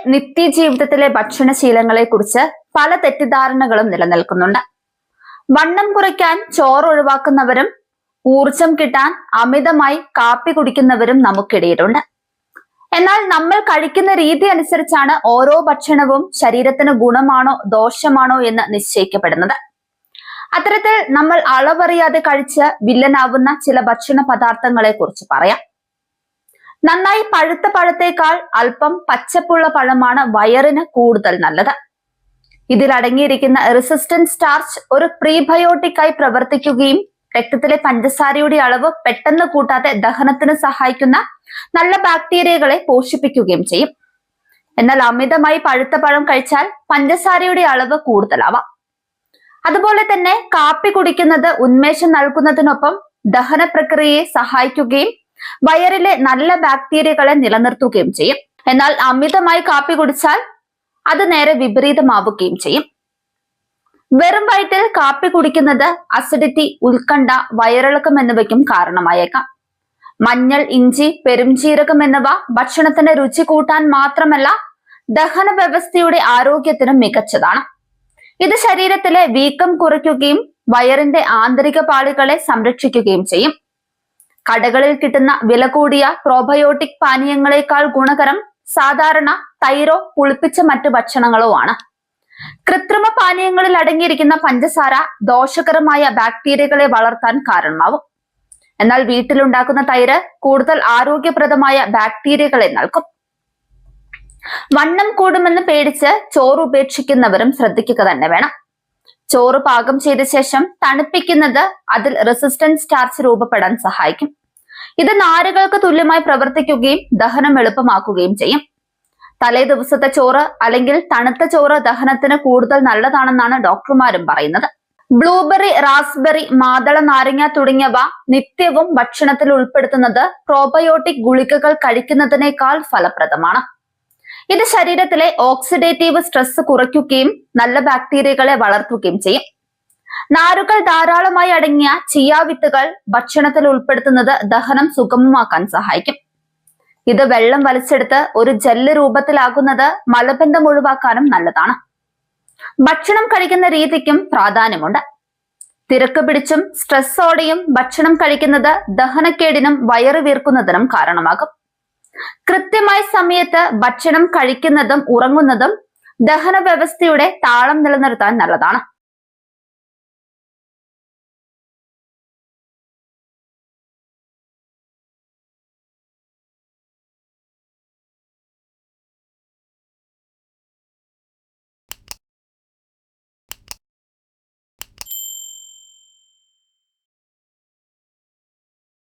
നിത്യജീവിതത്തിലെ ഭക്ഷണശീലങ്ങളെ കുറിച്ച് പല തെറ്റിദ്ധാരണകളും നിലനിൽക്കുന്നുണ്ട്. വണ്ണം കുറയ്ക്കാൻ ചോറ് ഒഴിവാക്കുന്നവരും ഊർജം കിട്ടാൻ അമിതമായി കാപ്പി കുടിക്കുന്നവരും നമുക്കിടയിലുണ്ട്. എന്നാൽ നമ്മൾ കഴിക്കുന്ന രീതി അനുസരിച്ചാണ് ഓരോ ഭക്ഷണവും ശരീരത്തിന് ഗുണമാണോ ദോഷമാണോ എന്ന് നിശ്ചയിക്കപ്പെടുന്നത്. അത്തരത്തിൽ നമ്മൾ അളവറിയാതെ കഴിച്ച് വില്ലനാവുന്ന ചില ഭക്ഷണ പദാർത്ഥങ്ങളെ കുറിച്ച് പറയാം. നന്നായി പഴുത്ത പഴത്തേക്കാൾ അല്പം പച്ചപ്പുള്ള പഴമാണ് വയറിന് കൂടുതൽ നല്ലത്. ഇതിൽ അടങ്ങിയിരിക്കുന്ന റെസിസ്റ്റന്റ് സ്റ്റാർച്ച് ഒരു പ്രീബയോട്ടിക്കായി പ്രവർത്തിക്കുകയും രക്തത്തിലെ പഞ്ചസാരയുടെ അളവ് പെട്ടെന്ന് കൂട്ടാതെ ദഹനത്തിന് സഹായിക്കുന്ന നല്ല ബാക്ടീരിയകളെ പോഷിപ്പിക്കുകയും ചെയ്യും. എന്നാൽ അമിതമായി പഴുത്ത പഴം കഴിച്ചാൽ പഞ്ചസാരയുടെ അളവ് കൂടുതലാവാം. അതുപോലെ തന്നെ കാപ്പി കുടിക്കുന്നത് ഉന്മേഷം നൽകുന്നതിനൊപ്പം ദഹന പ്രക്രിയയെ സഹായിക്കുകയും വയറിലെ നല്ല ബാക്ടീരിയകളെ നിലനിർത്തുകയും ചെയ്യും. എന്നാൽ അമിതമായി കാപ്പി കുടിച്ചാൽ അത് നേരെ വിപരീതമാവുകയും ചെയ്യും. വെറും വയറ്റിൽ കാപ്പി കുടിക്കുന്നത് അസിഡിറ്റി, ഉത്കണ്ഠ, വയറിളക്കം എന്നിവയ്ക്കും കാരണമായേക്കാം. മഞ്ഞൾ, ഇഞ്ചി, പെരുംജീരകം എന്നിവ ഭക്ഷണത്തിന്റെ രുചി കൂട്ടാൻ മാത്രമല്ല ദഹന വ്യവസ്ഥയുടെ ആരോഗ്യത്തിനും മികച്ചതാണ്. ഇത് ശരീരത്തിലെ വീക്കം കുറയ്ക്കുകയും വയറിന്റെ ആന്തരിക പാളികളെ സംരക്ഷിക്കുകയും ചെയ്യും. കടകളിൽ കിട്ടുന്ന വില കൂടിയ പ്രോബയോട്ടിക് പാനീയങ്ങളെക്കാൾ ഗുണകരം സാധാരണ തൈരോ പുളിപ്പിച്ച മറ്റു ഭക്ഷണങ്ങളോ ആണ്. കൃത്രിമ പാനീയങ്ങളിൽ അടങ്ങിയിരിക്കുന്ന പഞ്ചസാര ദോഷകരമായ ബാക്ടീരിയകളെ വളർത്താൻ കാരണമാവും. എന്നാൽ വീട്ടിലുണ്ടാക്കുന്ന തൈര് കൂടുതൽ ആരോഗ്യപ്രദമായ ബാക്ടീരിയകളെ നൽകും. വണ്ണം കൂടുമെന്ന് പേടിച്ച് ചോറ് ഉപേക്ഷിക്കുന്നവരും ശ്രദ്ധിക്കുക തന്നെ വേണം. ചോറ് പാകം ചെയ്ത ശേഷം തണുപ്പിക്കുന്നത് അതിൽ റെസിസ്റ്റന്റ് സ്റ്റാർച്ച് രൂപപ്പെടാൻ സഹായിക്കും. ഇത് നാരുകൾക്ക് തുല്യമായി പ്രവർത്തിക്കുകയും ദഹനം എളുപ്പമാക്കുകയും ചെയ്യും. തലേ ദിവസത്തെ ചോറ് അല്ലെങ്കിൽ തണുത്ത ചോറ് ദഹനത്തിന് കൂടുതൽ നല്ലതാണെന്നാണ് ഡോക്ടർമാരും പറയുന്നത്. ബ്ലൂബെറി, റാസ്ബെറി, മാതള നാരങ്ങ തുടങ്ങിയവ നിത്യവും ഭക്ഷണത്തിൽ ഉൾപ്പെടുത്തുന്നത് പ്രോബയോട്ടിക് ഗുളികകൾ കഴിക്കുന്നതിനേക്കാൾ ഫലപ്രദമാണ്. ഇത് ശരീരത്തിലെ ഓക്സിഡേറ്റീവ് സ്ട്രെസ് കുറയ്ക്കുകയും നല്ല ബാക്ടീരിയകളെ വളർത്തുകയും ചെയ്യും. നാരുകൾ ധാരാളമായി അടങ്ങിയ ചിയ വിത്തുകൾ ഭക്ഷണത്തിൽ ഉൾപ്പെടുത്തുന്നത് ദഹനം സുഗമമാക്കാൻ സഹായിക്കും. ഇത് വെള്ളം വലിച്ചെടുത്ത് ഒരു ജെല്ല് രൂപത്തിലാകുന്നത് മലബന്ധം ഒഴിവാക്കാനും നല്ലതാണ്. ഭക്ഷണം കഴിക്കുന്ന രീതിക്കും പ്രാധാന്യമുണ്ട്. തിരക്ക് പിടിച്ചും സ്ട്രെസ്സോടെയും ഭക്ഷണം കഴിക്കുന്നത് ദഹനക്കേടിനും വയറ് വീർക്കുന്നതിനും കാരണമാകും. കൃത്യമായ സമയത്ത് ഭക്ഷണം കഴിക്കുന്നതും ഉറങ്ങുന്നതും ദഹന വ്യവസ്ഥയുടെ താളം നിലനിർത്താൻ നല്ലതാണ്.